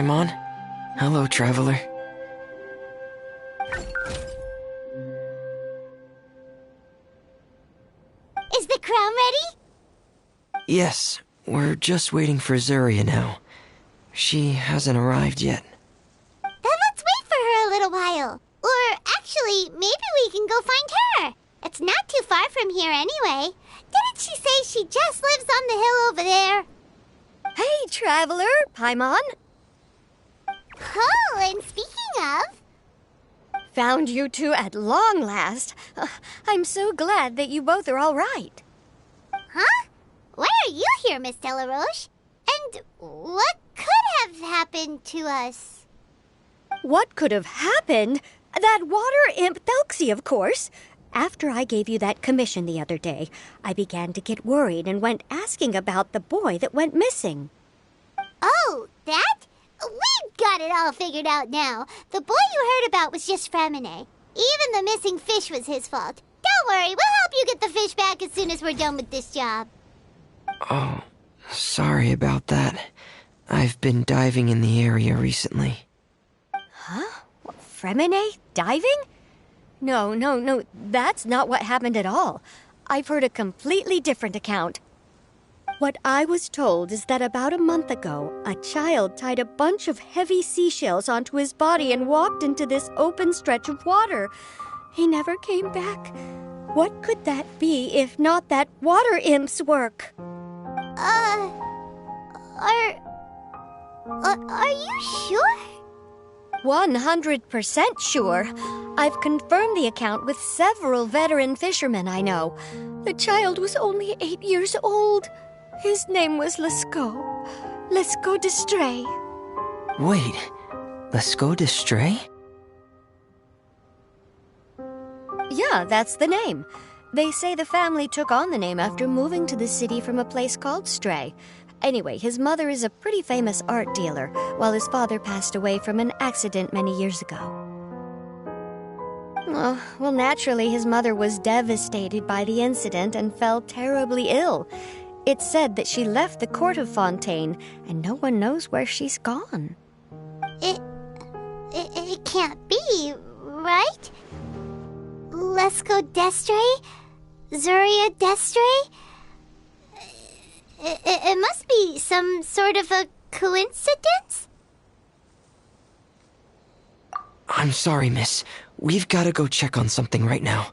Paimon. Hello, traveler. Is the crown ready? Yes, we're just waiting for Zuria now. She hasn't arrived yet. Then let's wait for her a little while. Or actually, maybe we can go find her. It's not too far from here anyway. Didn't she say she just lives on the hill over there? Hey, traveler, Paimon. Oh, and speaking of... Found you two at long last. I'm so glad that you both are all right. Huh? Why are you here, Miss Thelxie? And what could have happened to us? What could have happened? That water imp Thelxie, of course. After I gave you that commission the other day, I began to get worried and went asking about the boy that went missing. Oh, that? We've got it all figured out now. The boy you heard about was just Fremine. Even the missing fish was his fault. Don't worry, we'll help you get the fish back as soon as we're done with this job. Oh, sorry about that. I've been diving in the area recently. Huh? Fremine? Diving? No, that's not what happened at all. I've heard a completely different account. What I was told is that about a month ago, a child tied a bunch of heavy seashells onto his body and walked into this open stretch of water. He never came back. What could that be if not that water imp's work? Are you sure? 100% sure. I've confirmed the account with several veteran fishermen I know. The child was only 8 years old. His name was Ƒө胱ÿöω Destray. Wait, Ƒө胱ÿöω Destray? Yeah, that's the name. They say the family took on the name after moving to the city from a place called Stray. Anyway, his mother is a pretty famous art dealer, while his father passed away from an accident many years ago. Oh, well, naturally, his mother was devastated by the incident and fell terribly ill. It's said that she left the court of Fontaine, and no one knows where she's gone. It can't be, right? Ƒө胱ÿöω Destray? Zuria Destray? It must be some sort of a coincidence? I'm sorry, miss. We've got to go check on something right now.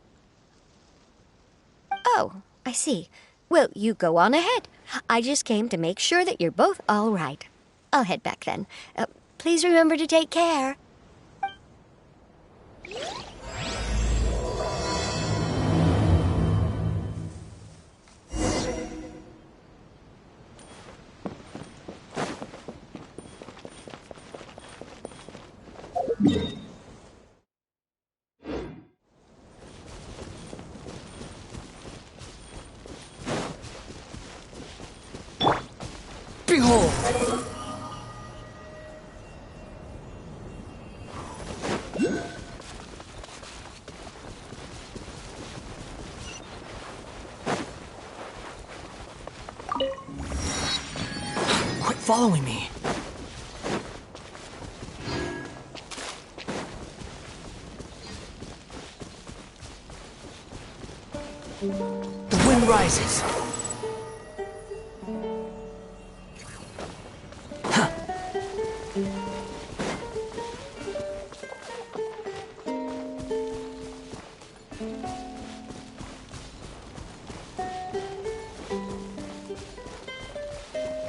Oh, I see. Well, you go on ahead. I just came to make sure that you're both all right. I'll head back then. Please remember to take care. Behold! Quit following me. The wind rises.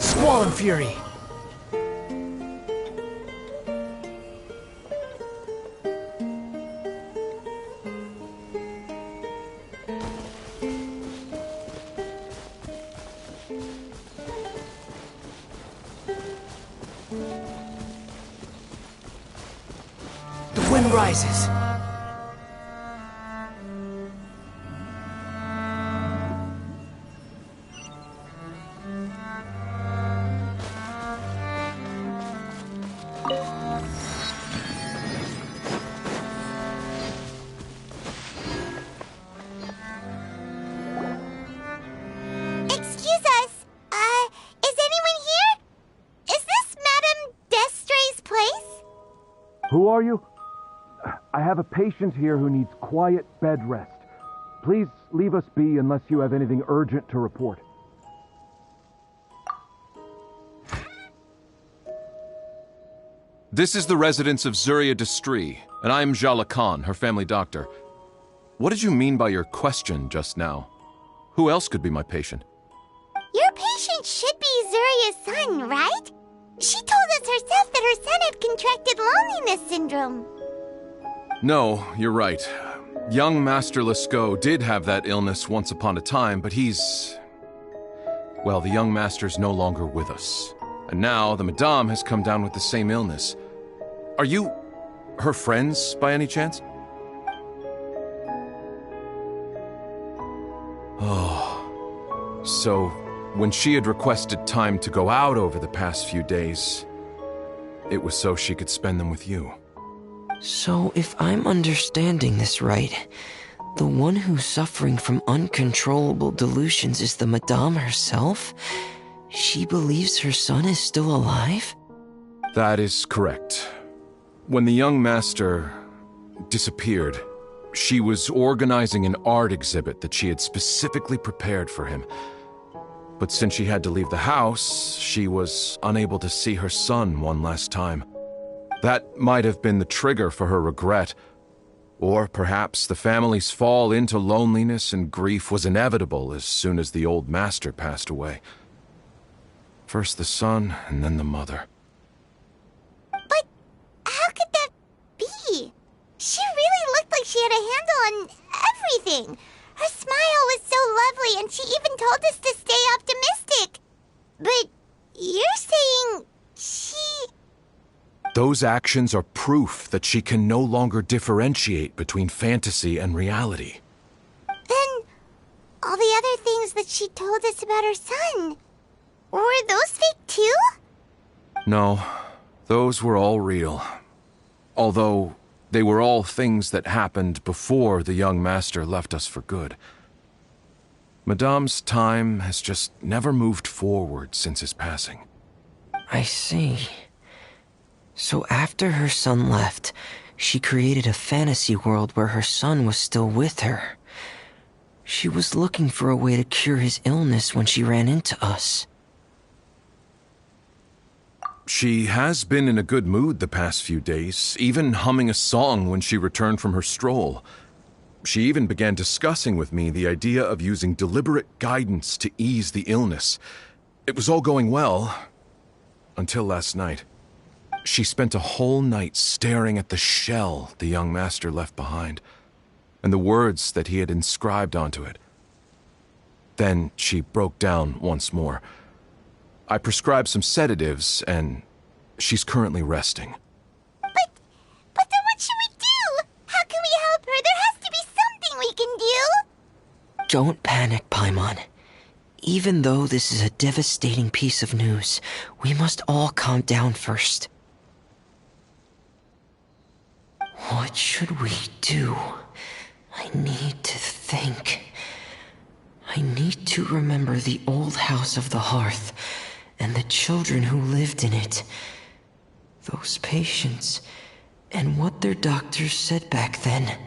Squall fury. The wind rises. Excuse us. Is anyone here? Is this Madame Destray's Who are you? I have a patient here who needs quiet bed rest. Please leave us be unless you have anything urgent to report. This is the residence of Zuria Destri, and I'm Jala Khan, her family doctor. What did you mean by your question just now? Who else could be my patient? Your patient should be Zuria's son, right? She told us herself that her son had contracted loneliness syndrome. No, you're right. Young Master Lascaux did have that illness once upon a time, but well, the young master's no longer with us. And now the Madame has come down with the same illness. Are you her friends by any chance? Oh, so when she had requested time to go out over the past few days, it was so she could spend them with you. So if I'm understanding this right, the one who's suffering from uncontrollable delusions is the Madame herself? She believes her son is still alive? That is correct. When the young master disappeared, she was organizing an art exhibit that she had specifically prepared for him. But since she had to leave the house, she was unable to see her son one last time. That might have been the trigger for her regret. Or perhaps the family's fall into loneliness and grief was inevitable as soon as the old master passed away. First the son, and then the mother. But how could that be? She really looked like she had a handle on everything. Her smile was so lovely, and she even told us to stay optimistic. But you're saying she... Those actions are proof that she can no longer differentiate between fantasy and reality. Then all the other things that she told us about her son, were those fake too? No, those were all real. Although they were all things that happened before the young master left us for good. Madame's time has just never moved forward since his passing. I see. So after her son left, she created a fantasy world where her son was still with her. She was looking for a way to cure his illness when she ran into us. She has been in a good mood the past few days, even humming a song when she returned from her stroll. She even began discussing with me the idea of using deliberate guidance to ease the illness. It was all going well, until last night. She spent a whole night staring at the shell the young master left behind, and the words that he had inscribed onto it. Then she broke down once more. I prescribed some sedatives, and she's currently resting. But then what should we do? How can we help her? There has to be something we can do. Don't panic, Paimon. Even though this is a devastating piece of news, we must all calm down first. What should we do? I need to think. I need to remember the old house of the hearth and the children who lived in it. Those patients, and what their doctors said back then.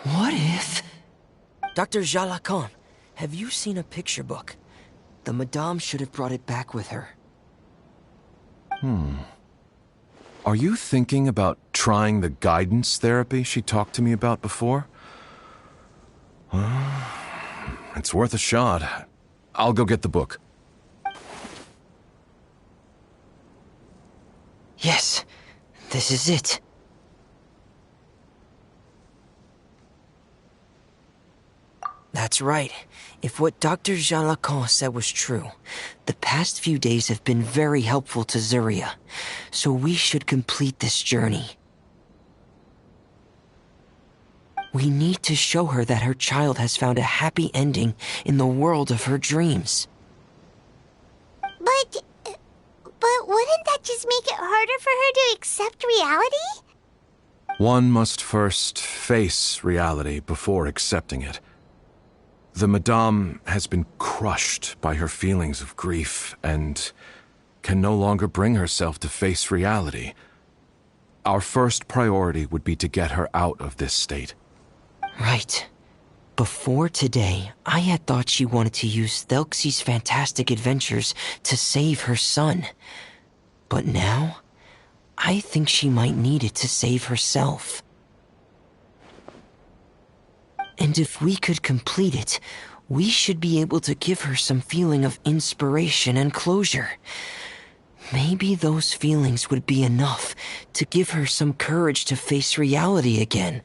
What if... Dr. Jala Khan, have you seen a picture book? The Madame should have brought it back with her. Are you thinking about trying the guidance therapy she talked to me about before? It's worth a shot. I'll go get the book. Yes, this is it. That's right. If what Dr. Jean Lacan said was true, the past few days have been very helpful to Zuria, so we should complete this journey. We need to show her that her child has found a happy ending in the world of her dreams. But wouldn't that just make it harder for her to accept reality? One must first face reality before accepting it. The Madame has been crushed by her feelings of grief and can no longer bring herself to face reality. Our first priority would be to get her out of this state. Right. Before today, I had thought she wanted to use Thelxie's fantastic adventures to save her son. But now, I think she might need it to save herself. And if we could complete it, we should be able to give her some feeling of inspiration and closure. Maybe those feelings would be enough to give her some courage to face reality again.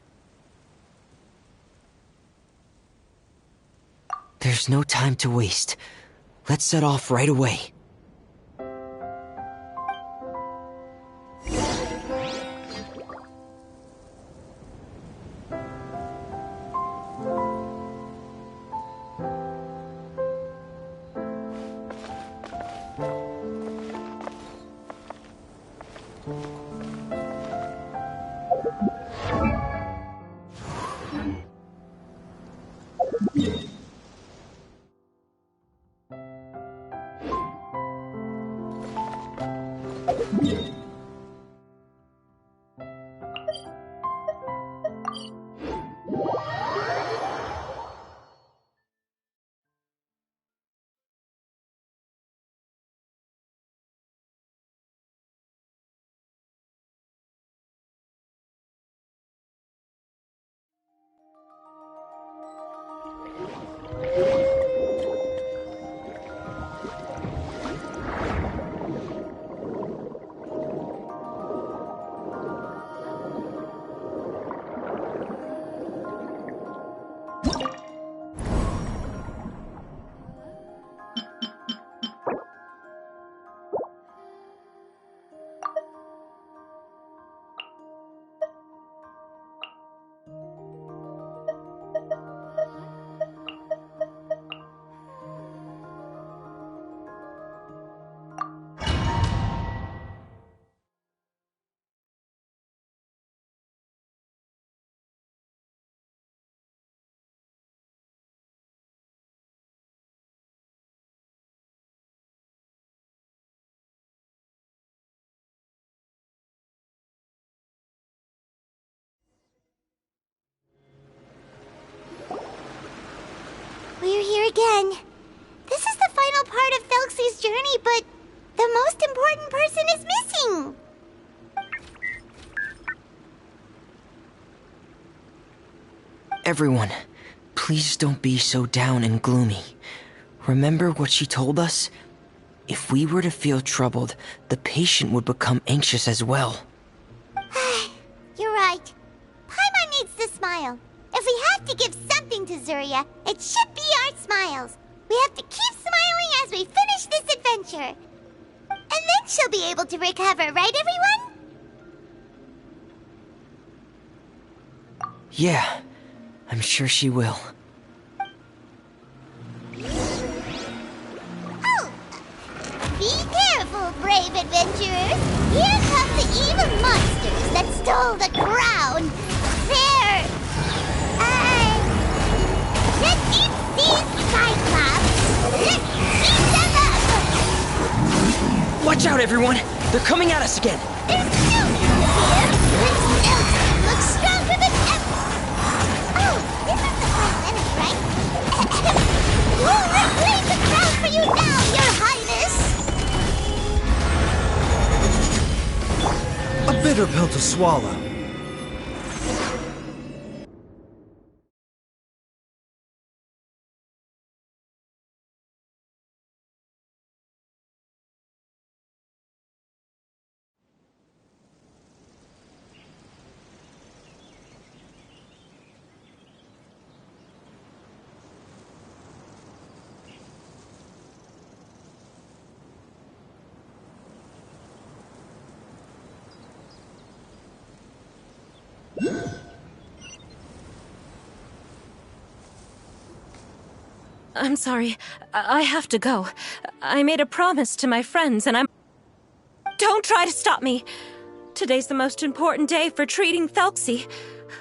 There's no time to waste. Let's set off right away. We're here again. This is the final part of Thelxie's journey, but the most important person is missing. Everyone, please don't be so down and gloomy. Remember what she told us? If we were to feel troubled, the patient would become anxious as well. You're right. Paimon needs to smile. If we have to give something to Zuria, it should be our smiles. We have to keep smiling as we finish this adventure. And then she'll be able to recover, right, everyone? Yeah, I'm sure she will. Oh! Be careful, brave adventurers. Here come the evil monsters that stole the crown. They're... the deep-sea Cyclops. Let's beat them up! Watch out, everyone! They're coming at us again! There's no need to fear. Thelxie looks stronger than ever. Oh, this is the final enemy, right? We'll reclaim the crown for you now, Your Highness! A bitter pill to swallow. I'm sorry. I have to go. I made a promise to my friends, and I'm... Don't try to stop me! Today's the most important day for treating Thelxie.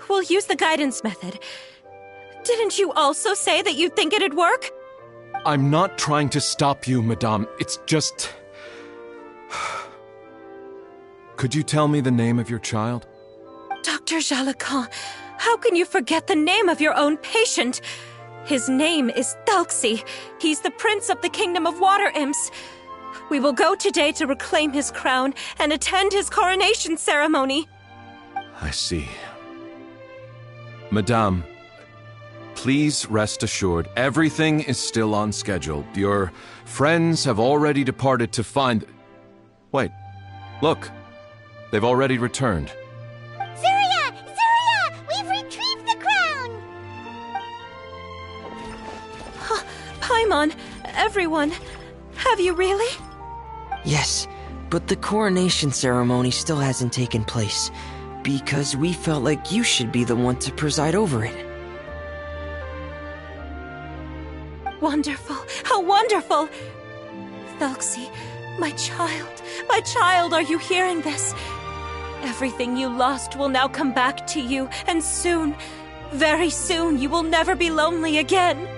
We'll use the guidance method. Didn't you also say that you think it'd work? I'm not trying to stop you, Madame. It's just... Could you tell me the name of your child? Dr. Jalacan, how can you forget the name of your own patient? His name is Thelxie. He's the prince of the kingdom of water imps. We will go today to reclaim his crown and attend his coronation ceremony. I see. Madame, please rest assured, everything is still on schedule. Your friends have already departed to find... Wait, look. They've already returned. Zuria! Zuria! We've retrieved the crown! Paimon, everyone, have you really? Yes, but the coronation ceremony still hasn't taken place, because we felt like you should be the one to preside over it. Wonderful! How wonderful! Thelxie, my child, are you hearing this? Everything you lost will now come back to you, and soon, very soon, you will never be lonely again.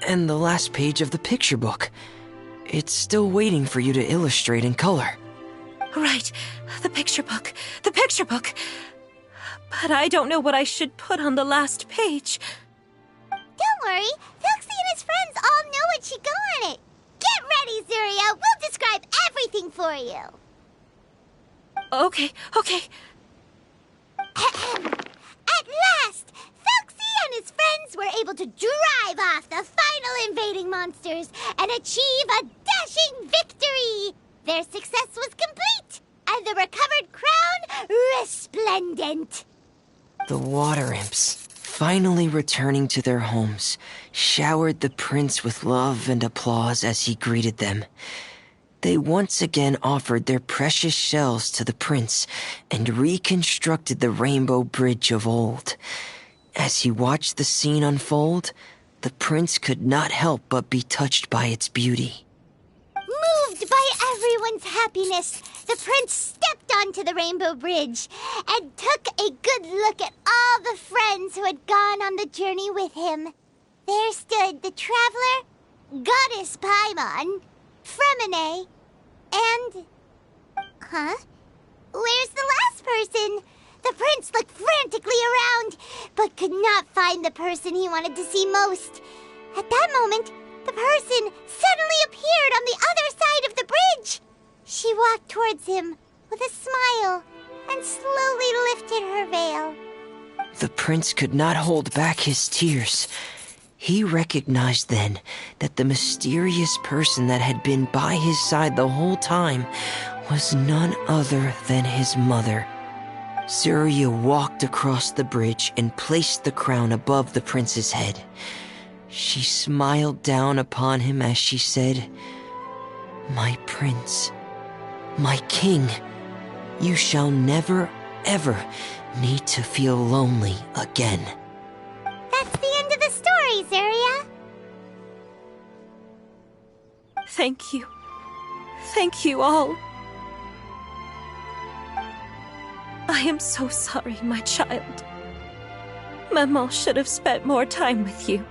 And the last page of the picture book. It's still waiting for you to illustrate in color. Right, the picture book. But I don't know what I should put on the last page. Don't worry, Thelxie and his friends all know what should go on it. Get ready, Zuria. We'll describe everything for you. Okay. At last, Thelxie and his friends were able to drive off the final invading monsters and achieve a dashing victory. Their success was complete, and the recovered crown resplendent. The water imps, finally returning to their homes, showered the prince with love and applause as he greeted them. They once again offered their precious shells to the prince and reconstructed the rainbow bridge of old. As he watched the scene unfold, the prince could not help but be touched by its beauty. Moved by everyone's happiness, the prince stepped onto the rainbow bridge and took a good look at all the friends who had gone on the journey with him. There stood the traveler, Goddess Paimon, Fremine, and... Where's the last person? The prince looked frantically around, but could not find the person he wanted to see most. At that moment, the person suddenly appeared on the other side of the bridge. She walked towards him with a smile and slowly lifted her veil. The prince could not hold back his tears. He recognized then that the mysterious person that had been by his side the whole time was none other than his mother. Zuria walked across the bridge and placed the crown above the prince's head. She smiled down upon him as she said, "My prince, my king, you shall never, ever need to feel lonely again." That's the end of the story, Zuria. Thank you. Thank you all. I am so sorry, my child. Maman should have spent more time with you.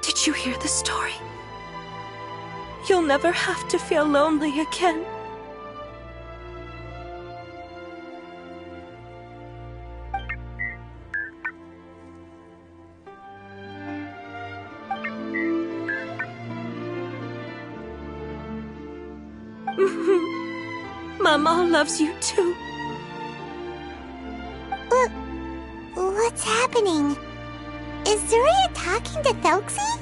Did you hear the story? You'll never have to feel lonely again. Mama loves you too. What's happening? Is Zuria talking to Thelxie?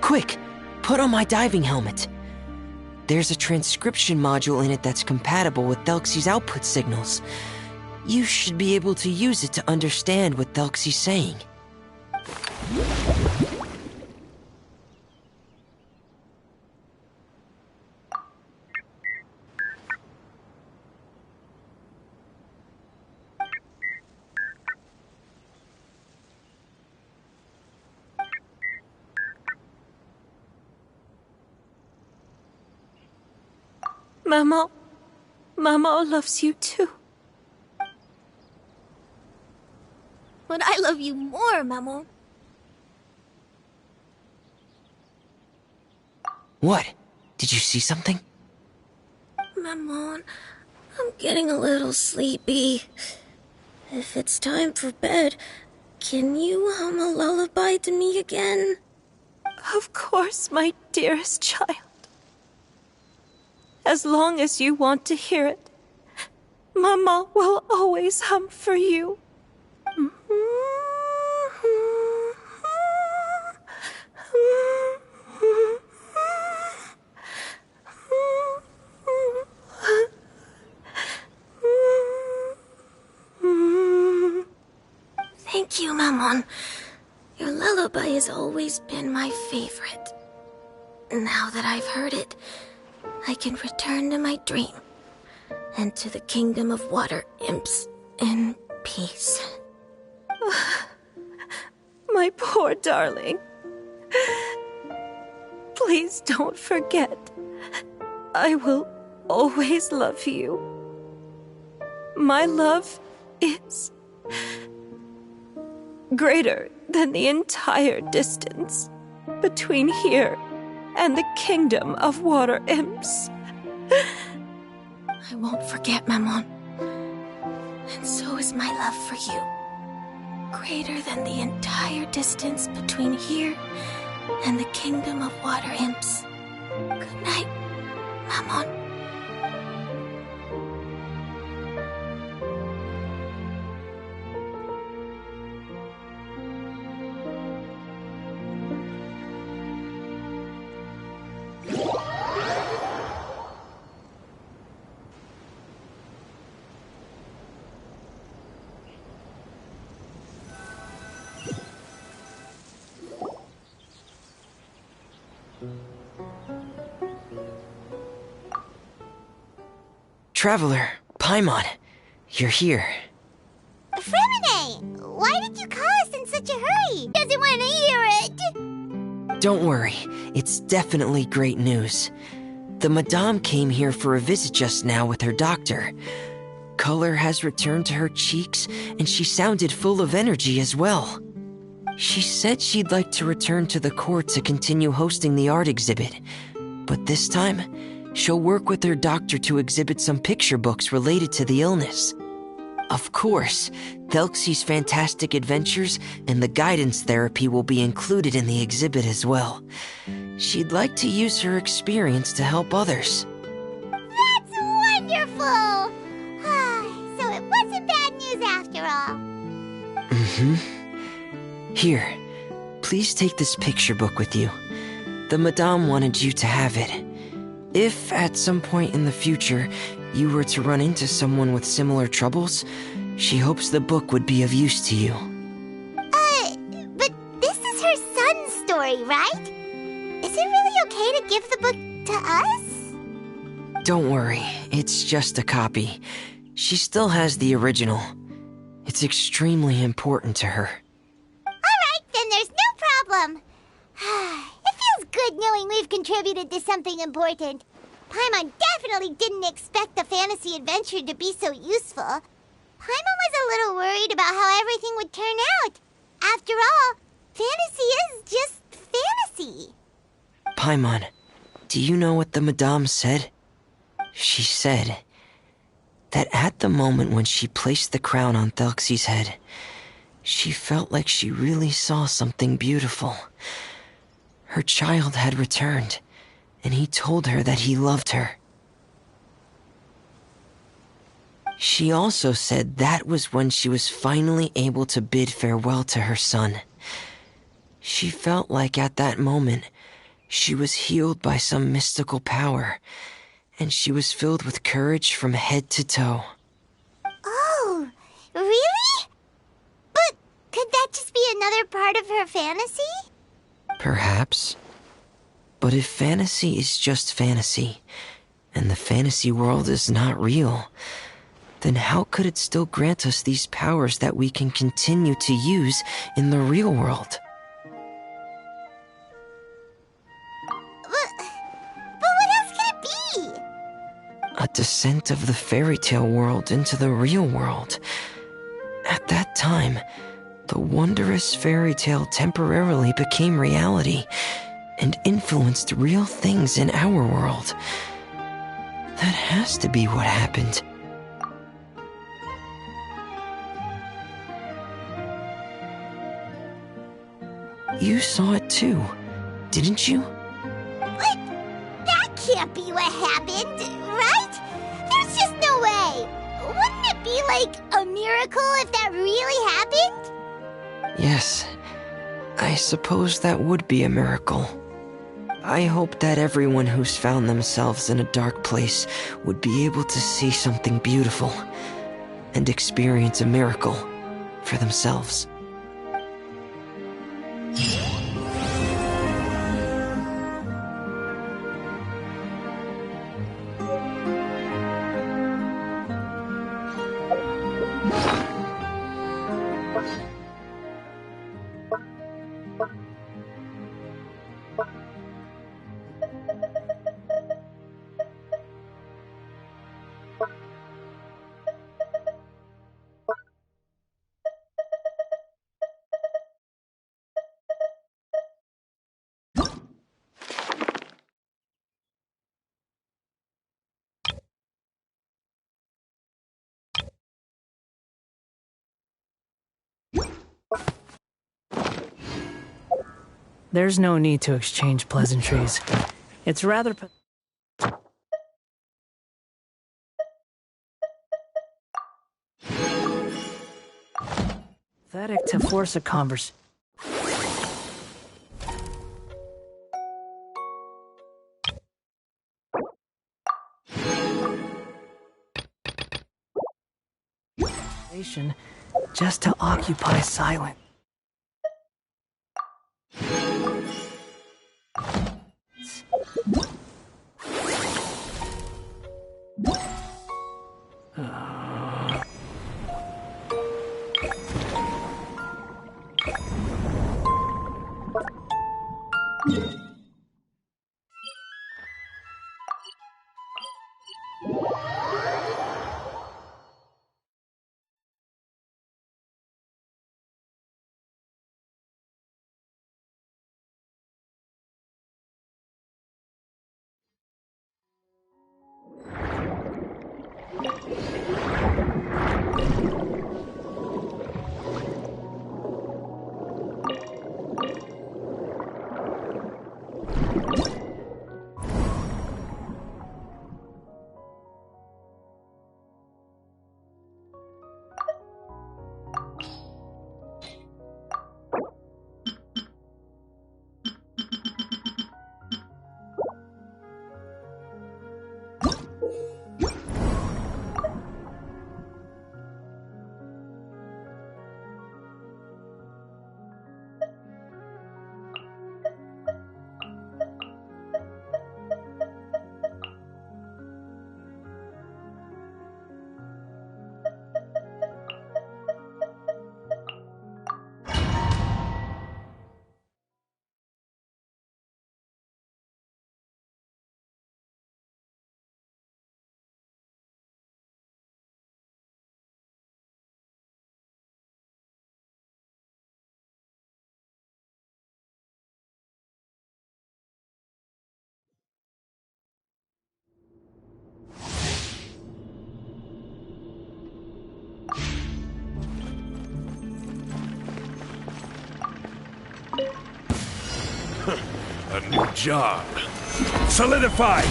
Quick, put on my diving helmet. There's a transcription module in it that's compatible with Thelxie's output signals. You should be able to use it to understand what Thelxie's saying. Mama loves you too. But I love you more, Maman. What? Did you see something? Maman, I'm getting a little sleepy. If it's time for bed, can you hum a lullaby to me again? Of course, my dearest child. As long as you want to hear it, Mama will always hum for you. Thank you, Maman. Your lullaby has always been my favorite. Now that I've heard it, I can return to my dream and to the kingdom of water imps in peace. My poor darling. Please don't forget. I will always love you. My love is greater than the entire distance between here and the kingdom of water imps. I won't forget, Maman. And so is my love for you. Greater than the entire distance between here and the kingdom of water imps. Good night, Maman. Traveler, Paimon, you're here. Fremine, why did you call us in such a hurry? Doesn't want to hear it. Don't worry, it's definitely great news. The Madame came here for a visit just now with her doctor. Color has returned to her cheeks, and she sounded full of energy as well. She said she'd like to return to the court to continue hosting the art exhibit, but this time, she'll work with her doctor to exhibit some picture books related to the illness. Of course, Thelxie's fantastic adventures and the guidance therapy will be included in the exhibit as well. She'd like to use her experience to help others. That's wonderful! So it wasn't bad news after all. Here, please take this picture book with you. The Madame wanted you to have it. If at some point in the future you were to run into someone with similar troubles, she hopes the book would be of use to you. But this is her son's story, right? Is it really okay to give the book to us? Don't worry, it's just a copy. She still has the original. It's extremely important to her. Alright, then there's no problem. It feels good knowing we've contributed to something important. Paimon definitely didn't expect the fantasy adventure to be so useful. Paimon was a little worried about how everything would turn out. After all, fantasy is just fantasy. Paimon, do you know what the Madame said? She said that at the moment when she placed the crown on Thelxie's head, she felt like she really saw something beautiful. Her child had returned, and he told her that he loved her. She also said that was when she was finally able to bid farewell to her son. She felt like at that moment, she was healed by some mystical power, and she was filled with courage from head to toe. Oh, really? But could that just be another part of her fantasy? Perhaps. But if fantasy is just fantasy, and the fantasy world is not real, then how could it still grant us these powers that we can continue to use in the real world? But what else could it be? A descent of the fairy tale world into the real world. At that time, the wondrous fairy tale temporarily became reality, and influenced real things in our world. That has to be what happened. You saw it too, didn't you? What? That can't be what happened, right? There's just no way. Wouldn't it be like a miracle if that really happened? Yes, I suppose that would be a miracle. I hope that everyone who's found themselves in a dark place would be able to see something beautiful and experience a miracle for themselves. There's no need to exchange pleasantries. It's rather pathetic to force a conversation. Just to occupy silence. A new job. Solidified!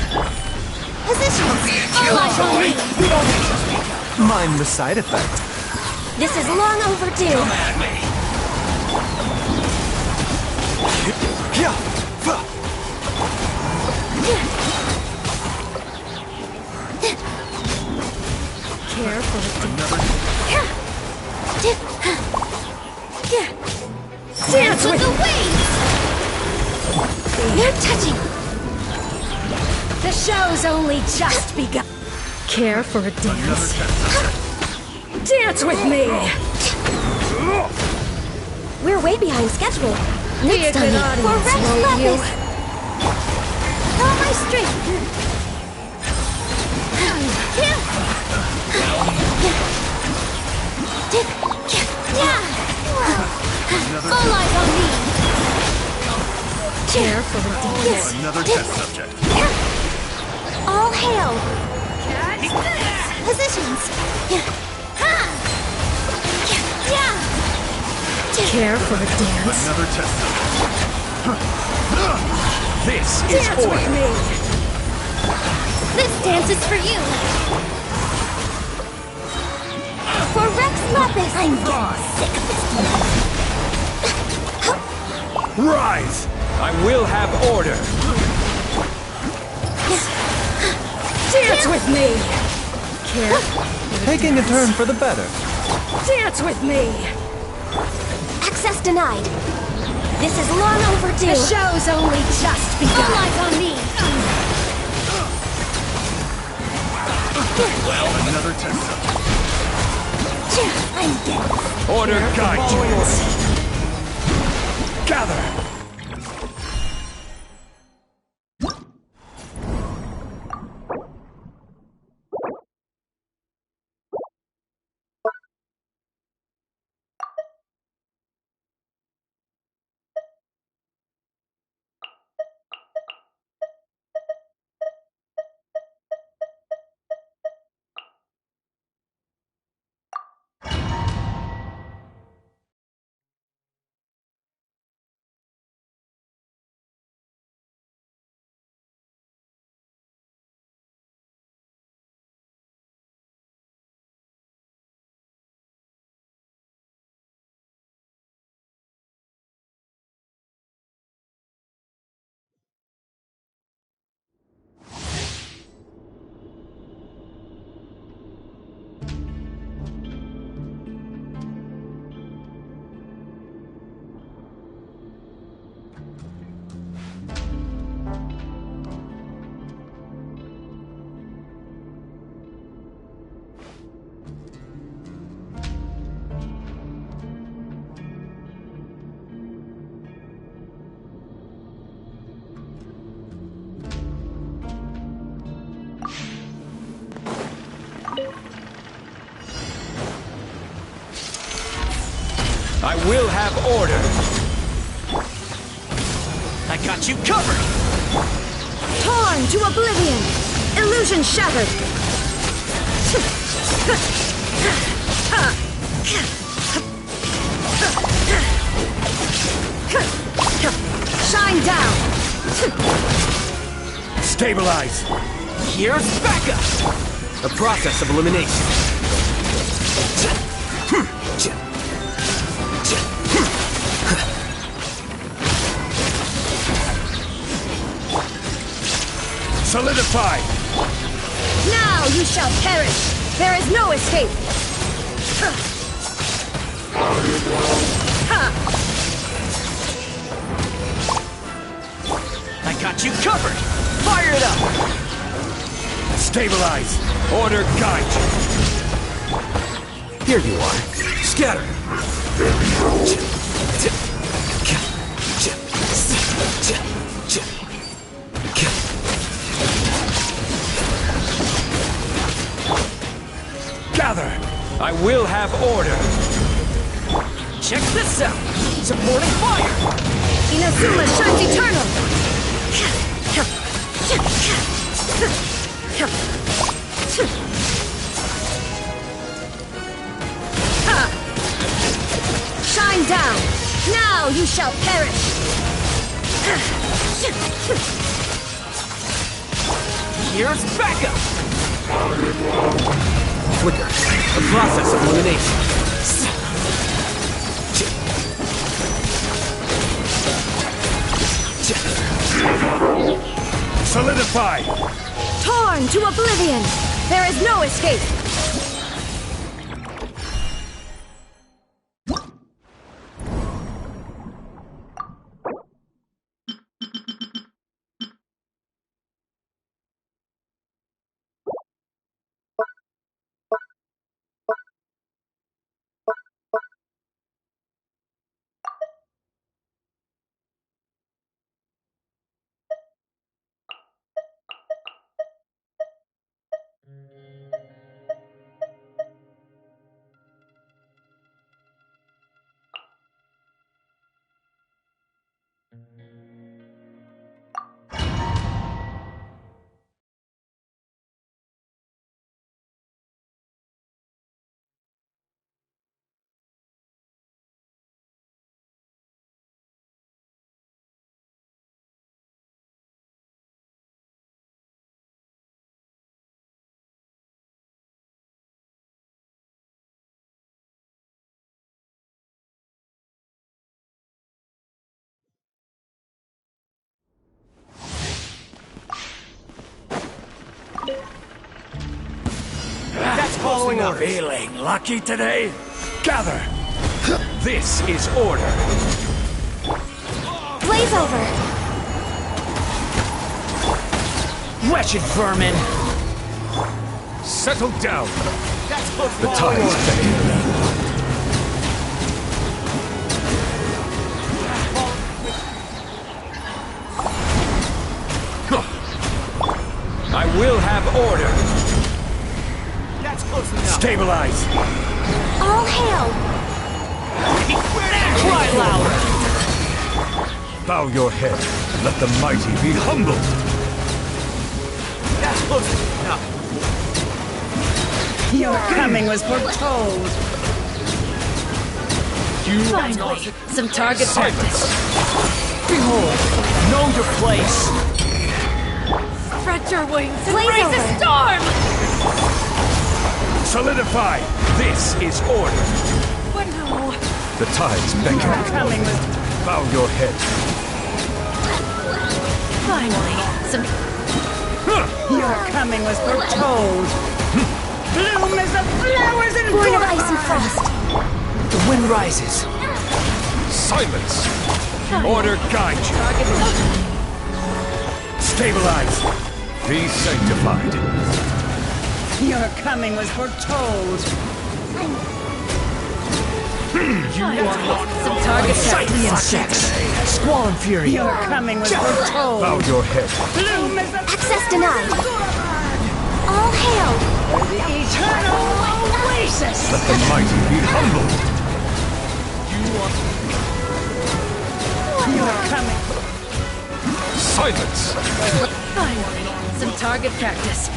Positions! All eyes on me! Mind the side effect. This is long overdue. Come at me! Care for Dance with the waves! No touching. The show's only just begun. Care for a dance? Dance with me! We're way behind schedule. Next time, for Rex Lapis! All my strength! All eyes on me! Careful, dance. Another test subject. All hail! Positions. Careful, dance. Another test subject. This is Dance with order. me! This dance is for you. For Rex Lapis. I'm getting sick of this. Rise! I will have order. Dance with me! Careful. Taking a turn for the better. Dance with me! Access denied. This is long overdue. The show's only just begun. All eyes on me. Well, another test subject. I'm getting. Order guide you. Gather. I will have order. I got you covered. Torn to oblivion! Illusion shattered! Shine down! Stabilize. Here's backup! A process of elimination. Solidify. Now you shall perish! There is no escape! I got you covered! Fire it up! Stabilize. Order guide you. Here you are. Scatter! Gather. I will have order. Check this out. Supporting fire. Inazuma shines eternal! Shine down! Now you shall perish! Here's backup. Flicker. A process of elimination. Solidify. Torn to oblivion! There is no escape! following orders. Feeling lucky today? Gather! This is order. Blaze over! Wretched vermin! Settle down. The tide's beckoning. I will have order. That's close enough. Stabilize. All hail! Cry louder. Bow your head. Let the mighty be humbled. That's close enough. Your coming was foretold. Finally, some target practice. Behold, know your place. Spread your wings and Blaze raise over. a storm! Solidify. This is order. But no. The tide's beckoning. Coming was Bow your head. Finally, some your coming was foretold. Bloom as the flowers in Born of ice and frost. The wind rises. Silence. Order guide you. Stabilize. Be sanctified. Your coming was foretold. some target Sight the practice. insects. Squall and fury. Your coming was foretold. Bow your head. Bloom as the Access denied. All hail! eternal oasis. Let the mighty be humbled. Your coming. Silence. Finally, some target practice.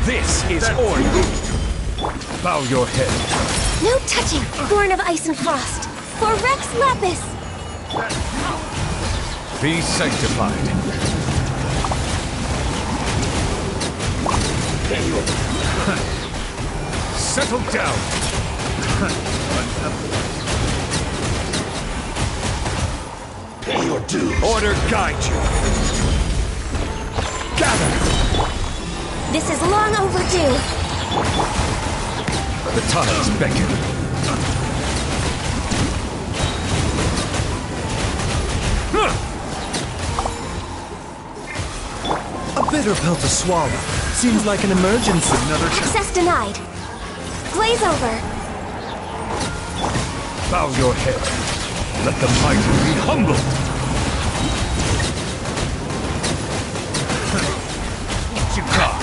This is order. Bow your head. No touching! Born of ice and frost. For Rex Lapis! Be sanctified. Settle down. Pay your dues. Order guide you. Gather. This is long overdue. The tide's beckoning. A bitter pill to swallow. Seems like an emergency. Access denied. Glaze over. Bow your head. Let the mighty be humbled. What you got?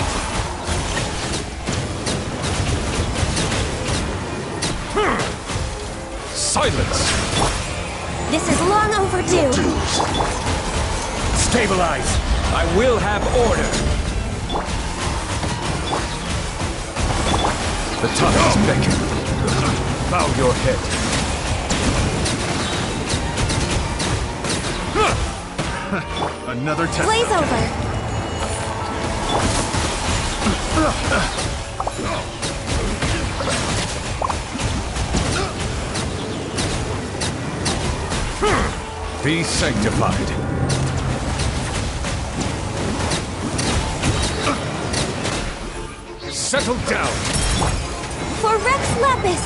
Silence. This is long overdue. Stabilize. I will have order. The tide's beckoning. Bow your head. Another test. Glaze over. Be sanctified. Settle down. For Rex Lapis.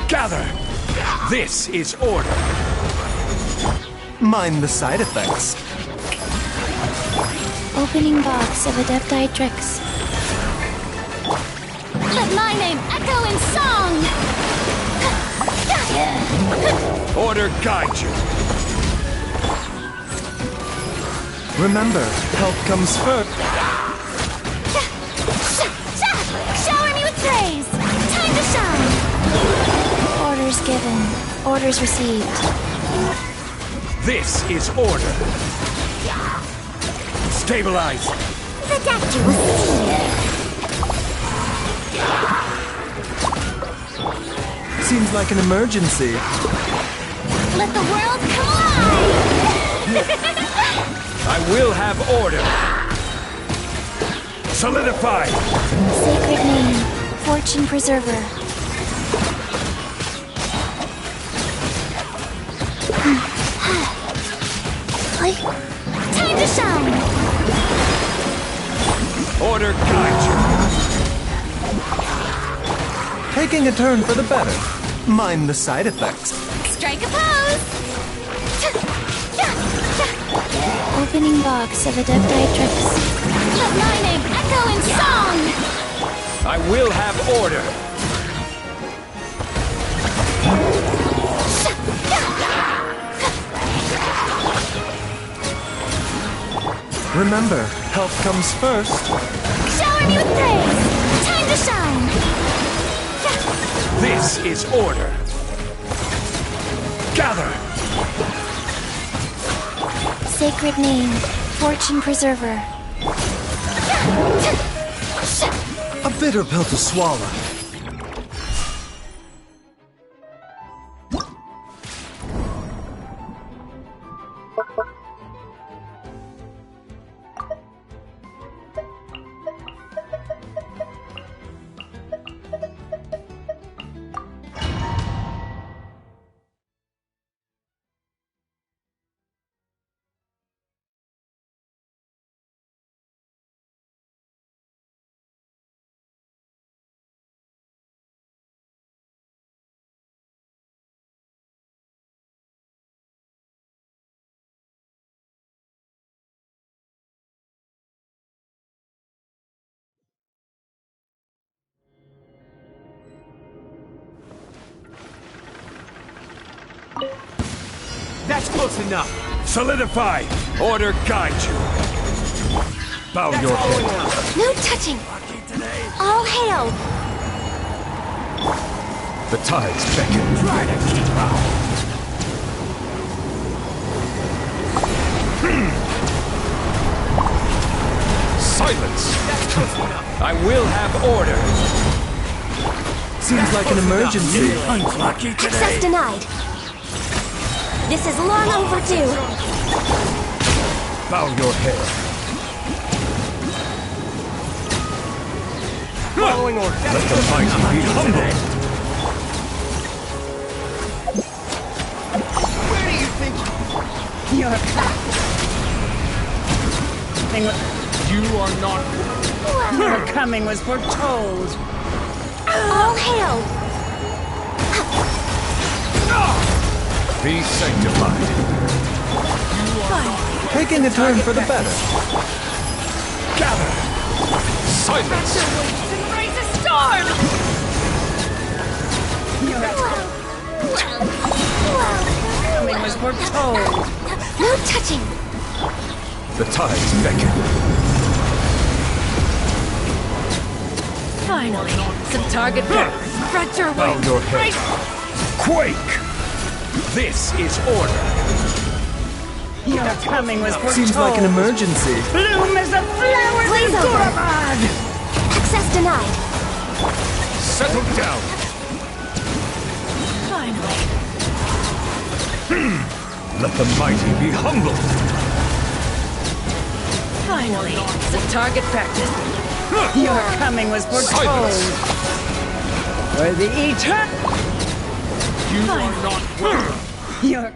Gather! This is order! Mind the side effects. Opening box of adepti tricks. Let my name echo in song! Order guide you! Remember, health comes first. Shower me with praise! Time to shine! Orders given. Orders received. This is order! Stabilize! The doctor will see. Seems like an emergency. Let the world collide! I will have order! Solidify! Sacred name. Fortune preserver. Time to shine! Order guide you! Taking a turn for the better. Mind the side effects. Strike a pose! Opening box of adepti tricks. Let my name echo in song! I will have order! Remember, health comes first. Shower me with praise! Time to shine! This is order! Gather! Sacred name. Fortune preserver. A bitter pill to swallow. That's close enough. Solidify! Order guide you! Bow your head. No touching! All hail! The tides beckon. Try to keep up. Silence! That's close enough. I will have order! Seems like an emergency. Unlucky Access today. denied! This is long overdue! Bow your head. Following order. Let the mighty be humble! Where do you think you're You are not. Your coming was foretold. All hail! Be sanctified. Taking a turn for the better. Gather! Silence! Raise a storm! Coming was foretold. No touching! The tides beckon. Finally, some target practice. Spread your Bow wings. your head. Quake! This is order. Your coming was foretold. Seems like an emergency. Bloom as the flowers Blaze in over. Guravad. Access denied! Settle down. Finally. Let the mighty be humbled. Finally, some target practice. Your coming was foretold. Silence. For the eternal. You are not welcome. Your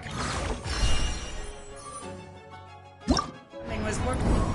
coming was foretold.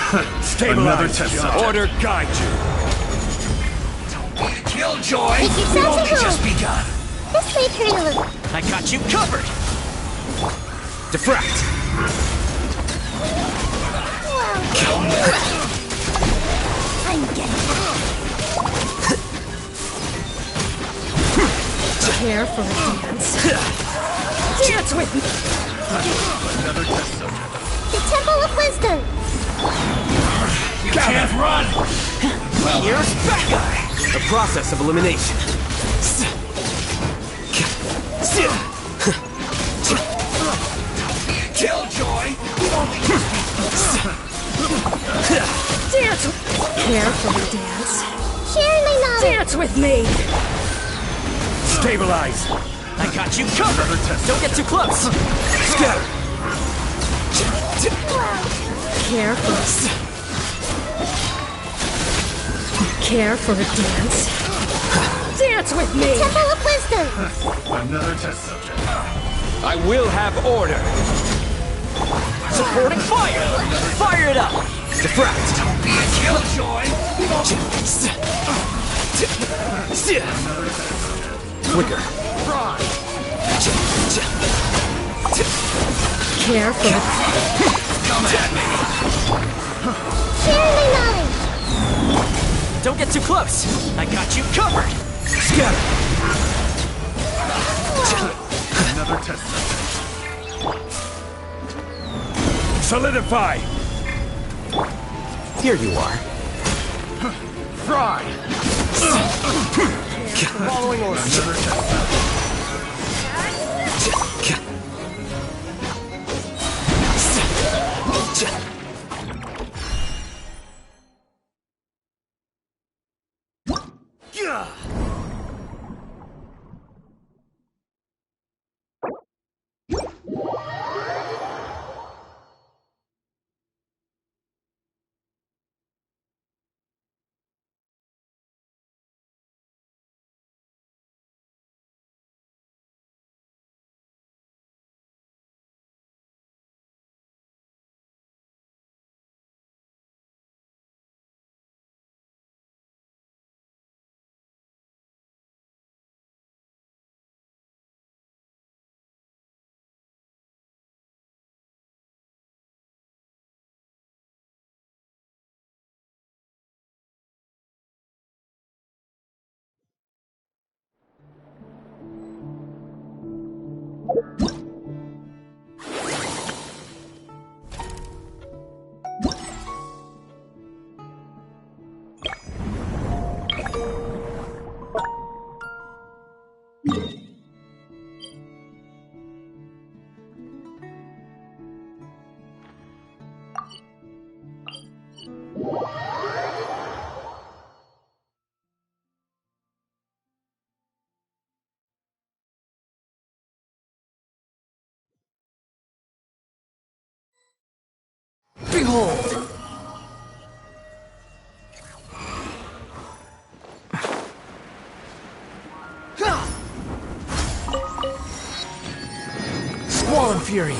Stabilize. Another test subject. Order guide you. Don't be a killjoy. Take We've yourself only to just begun. This may hurt a little. I got you covered. Defract. I'm getting Care for a dance. Dance with me. Another test subject. the Temple of Wisdom. You can't run. Well, here's back. The process of elimination. Killjoy. We've only just Dance. Care for a dance. Share my knowledge. Dance with me. Stabilize. I got you covered. Don't get too close. Scatter. Care for a dance. Dance with me. Temple of Wisdom. Another test subject. I will have order. Supporting fire. Fire it up. Defract. Don't be a killjoy. Quicker. Care for a Come at me. Share my knowledge. Don't get too close. I got you covered. Scatter. Another test subject. Solidify. Here you are. Fry. Following orders. Another test subject. Behold! Squall and Fury!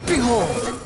Behold!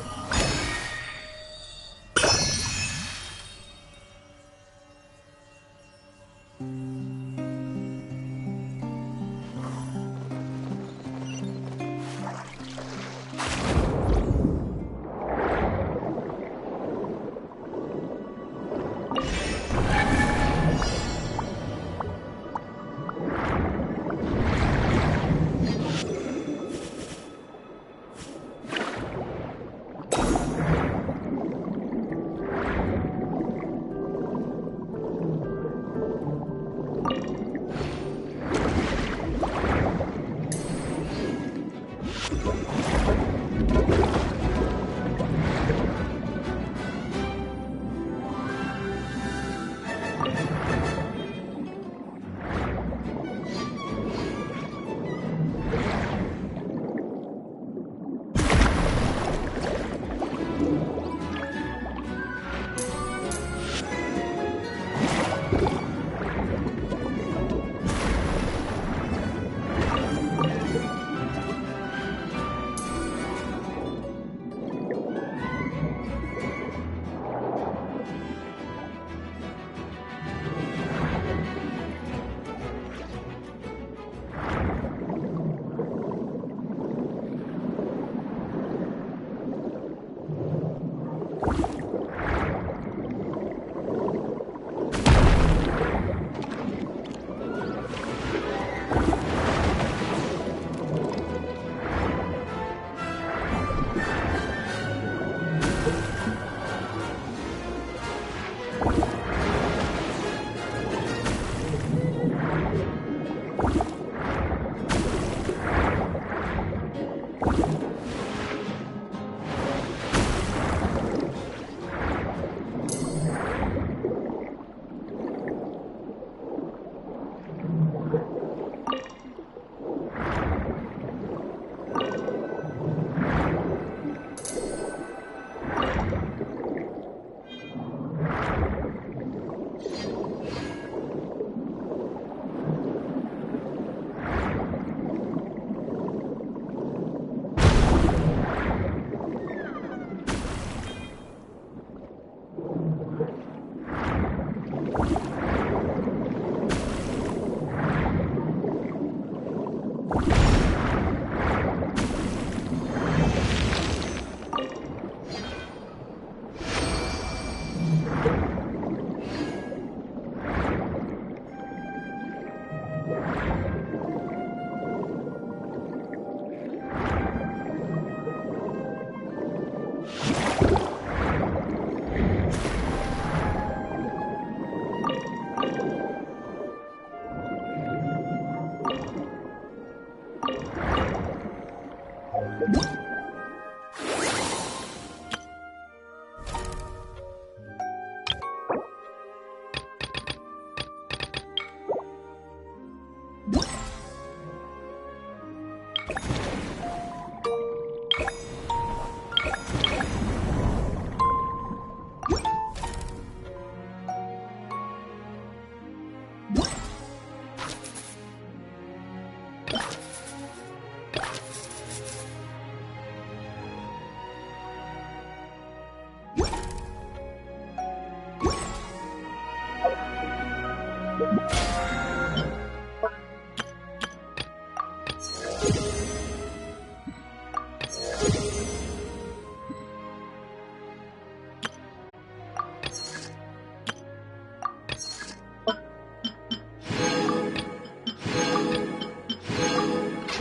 What?